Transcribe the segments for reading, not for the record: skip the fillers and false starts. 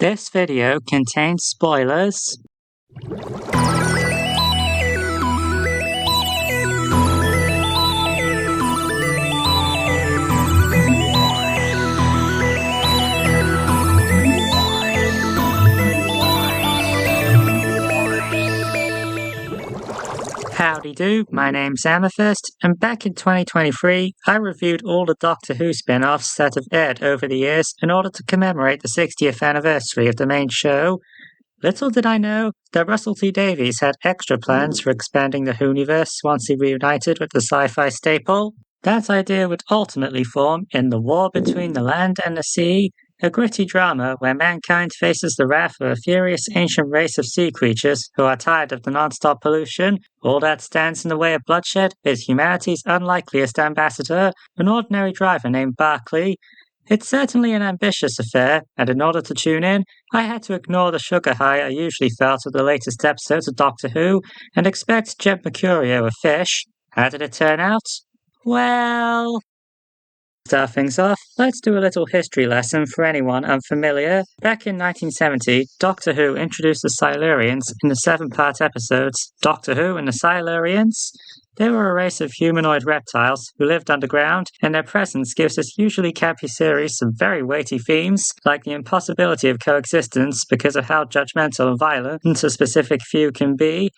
This video contains spoilers. Howdy do, my name's Amethyst, and back in 2023, I reviewed all the Doctor Who spin-offs that have aired over the years in order to commemorate the 60th anniversary of the main show. Little did I know that Russell T Davies had extra plans for expanding the Whoniverse once he reunited with the sci-fi staple. That idea would ultimately form in The War Between the Land and the Sea, a gritty drama where mankind faces the wrath of a furious ancient race of sea creatures who are tired of the non-stop pollution. All that stands in the way of bloodshed is humanity's unlikeliest ambassador, an ordinary driver named Barclay. It's certainly an ambitious affair, and in order to tune in, I had to ignore the sugar high I usually felt with the latest episodes of Doctor Who, and expect Jet Mercurio a fish. How did it turn out? Well... To start things off, let's do a little history lesson for anyone unfamiliar. Back in 1970, Doctor Who introduced the Silurians in the 7-part episodes Doctor Who and the Silurians. They were a race of humanoid reptiles who lived underground, and their presence gives this usually campy series some very weighty themes, like the impossibility of coexistence because of how judgmental and violent a specific few can be.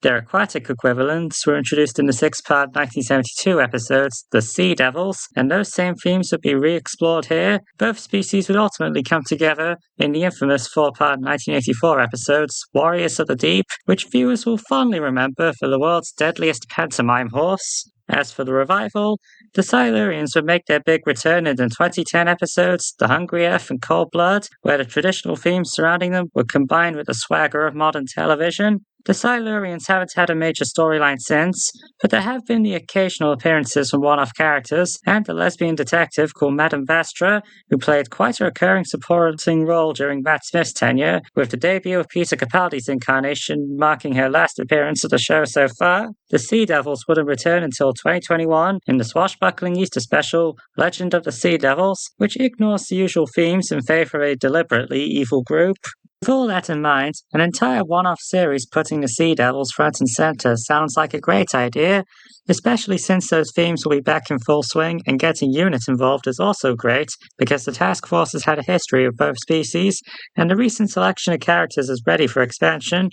Their aquatic equivalents were introduced in the 6-part 1972 episodes, The Sea Devils, and those same themes would be re-explored here. Both species would ultimately come together in the infamous 4-part 1984 episodes, Warriors of the Deep, which viewers will fondly remember for the world's deadliest pantomime horse. As for the revival, the Silurians would make their big return in the 2010 episodes, The Hungry Earth and Cold Blood, where the traditional themes surrounding them were combined with the swagger of modern television. The Silurians haven't had a major storyline since, but there have been the occasional appearances from one-off characters, and the lesbian detective called Madame Vastra, who played quite a recurring supporting role during Matt Smith's tenure, with the debut of Peter Capaldi's incarnation marking her last appearance of the show so far. The Sea Devils wouldn't return until 2021 in the swashbuckling Easter special, Legend of the Sea Devils, which ignores the usual themes in favor of a deliberately evil group. With all that in mind, an entire one-off series putting the Sea Devils front and center sounds like a great idea, especially since those themes will be back in full swing, and getting units involved is also great, because the task force has had a history of both species, and the recent selection of characters is ready for expansion.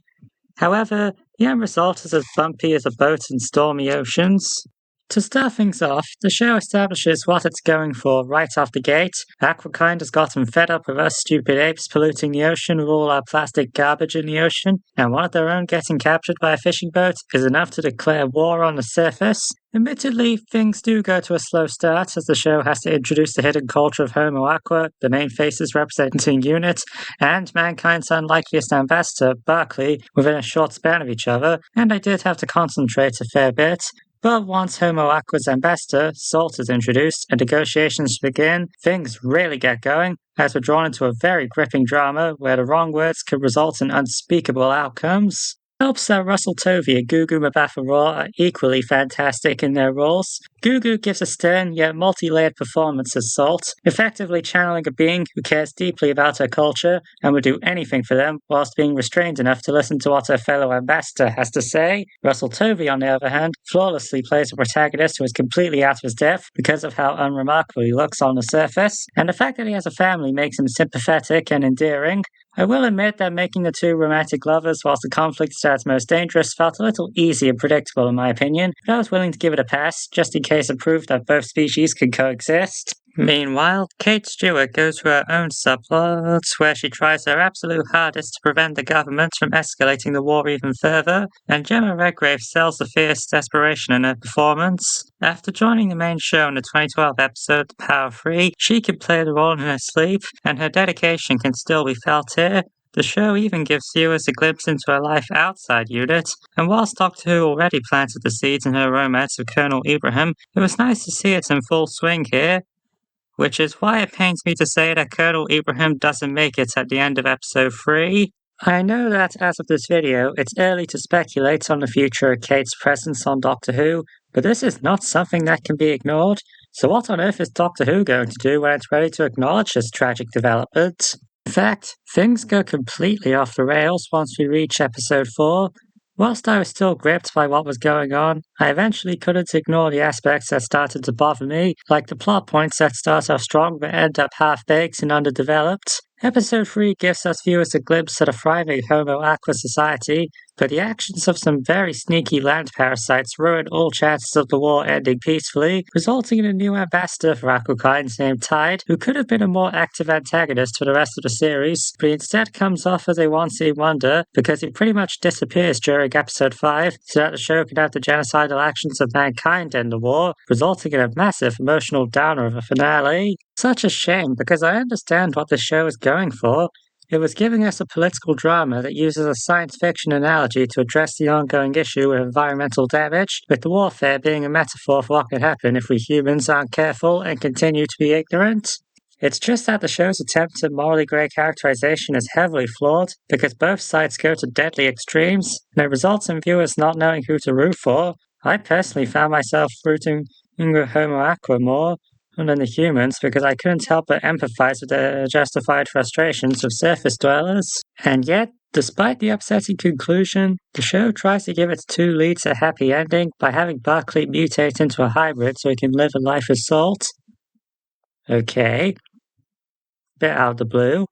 However, the end result is as bumpy as a boat in stormy oceans. To start things off, the show establishes what it's going for right off the gate. Aquakind has gotten fed up with us stupid apes polluting the ocean with all our plastic garbage in the ocean, and one of their own getting captured by a fishing boat is enough to declare war on the surface. Admittedly, things do go to a slow start, as the show has to introduce the hidden culture of Homo Aqua, the main faces representing UNIT, and mankind's unlikeliest ambassador, Barclay, within a short span of each other, and I did have to concentrate a fair bit. But once Homo Aqua's ambassador, Salt, is introduced and negotiations begin, things really get going, as we're drawn into a very gripping drama where the wrong words could result in unspeakable outcomes. It helps that Russell Tovey and Gugu Mbatha-Raw are equally fantastic in their roles. Gugu gives a stern yet multi-layered performance as Salt, effectively channeling a being who cares deeply about her culture and would do anything for them whilst being restrained enough to listen to what her fellow ambassador has to say. Russell Tovey, on the other hand, flawlessly plays a protagonist who is completely out of his depth because of how unremarkable he looks on the surface, and the fact that he has a family makes him sympathetic and endearing. I will admit that making the two romantic lovers whilst the conflict starts most dangerous felt a little easy and predictable in my opinion, but I was willing to give it a pass, just in case it proved that both species could coexist. Meanwhile, Kate Stewart goes through her own subplots where she tries her absolute hardest to prevent the government from escalating the war even further, and Gemma Redgrave sells the fierce desperation in her performance. After joining the main show in the 2012 episode The Power Free, she can play the role in her sleep, and her dedication can still be felt here. The show even gives viewers a glimpse into her life outside UNIT, and whilst Doctor Who already planted the seeds in her romance with Colonel Ibrahim, it was nice to see it in full swing here. Which is why it pains me to say that Colonel Ibrahim doesn't make it at the end of episode 3. I know that as of this video, it's early to speculate on the future of Kate's presence on Doctor Who, but this is not something that can be ignored. So what on earth is Doctor Who going to do when it's ready to acknowledge this tragic development? In fact, things go completely off the rails once we reach episode 4. Whilst I was still gripped by what was going on, I eventually couldn't ignore the aspects that started to bother me, like the plot points that start off strong but end up half-baked and underdeveloped. Episode 3 gives us viewers a glimpse at a thriving Homo aqua society, but the actions of some very sneaky land parasites ruin all chances of the war ending peacefully, resulting in a new ambassador for aquakinds named Tide, who could have been a more active antagonist for the rest of the series, but he instead comes off as a one-scene wonder because he pretty much disappears during episode 5 so that the show can have the genocidal actions of mankind end the war, resulting in a massive emotional downer of a finale. Such a shame because I understand what the show is going for. It was giving us a political drama that uses a science fiction analogy to address the ongoing issue of environmental damage, with the warfare being a metaphor for what could happen if we humans aren't careful and continue to be ignorant. It's just that the show's attempt at morally grey characterization is heavily flawed, because both sides go to deadly extremes, and it results in viewers not knowing who to root for. I personally found myself rooting Homo Aqua more than the humans because I couldn't help but empathize with the justified frustrations of surface dwellers. And yet, despite the upsetting conclusion, the show tries to give its two leads a happy ending by having Barclay mutate into a hybrid so he can live a life as Salt. Okay. Bit out of the blue.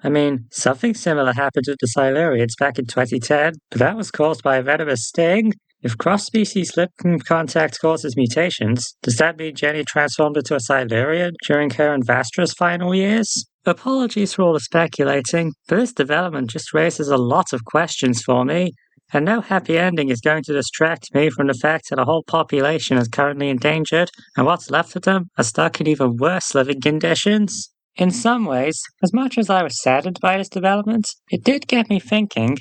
I mean, something similar happened with the Silurians back in 2010, but that was caused by a venomous sting. If cross-species lip contact causes mutations, does that mean Jenny transformed into a Silurian during her and Vastra's final years? Apologies for all the speculating, but this development just raises a lot of questions for me, and no happy ending is going to distract me from the fact that a whole population is currently endangered, and what's left of them are stuck in even worse living conditions. In some ways, as much as I was saddened by this development, it did get me thinking.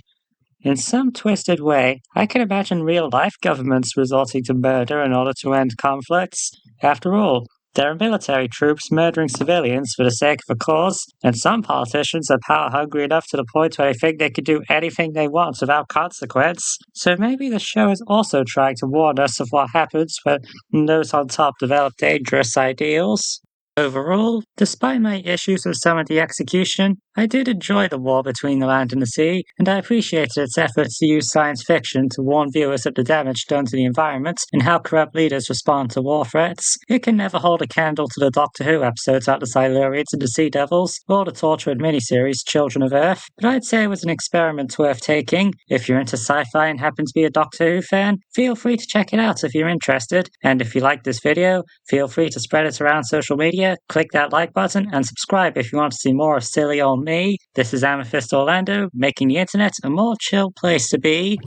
In some twisted way, I can imagine real-life governments resorting to murder in order to end conflicts. After all, there are military troops murdering civilians for the sake of a cause, and some politicians are power-hungry enough to the point where they think they can do anything they want without consequence. So maybe the show is also trying to warn us of what happens when those on top develop dangerous ideals. Overall, despite my issues with some of the execution, I did enjoy the war between the land and the sea, and I appreciated its efforts to use science fiction to warn viewers of the damage done to the environment and how corrupt leaders respond to war threats. It can never hold a candle to the Doctor Who episodes about the Silurians and the Sea Devils, or the tortured miniseries Children of Earth, but I'd say it was an experiment worth taking. If you're into sci-fi and happen to be a Doctor Who fan, feel free to check it out if you're interested, and if you like this video, feel free to spread it around social media, click that like button, and subscribe if you want to see more of silly old me. This is Amethyst Orlando, making the internet a more chill place to be.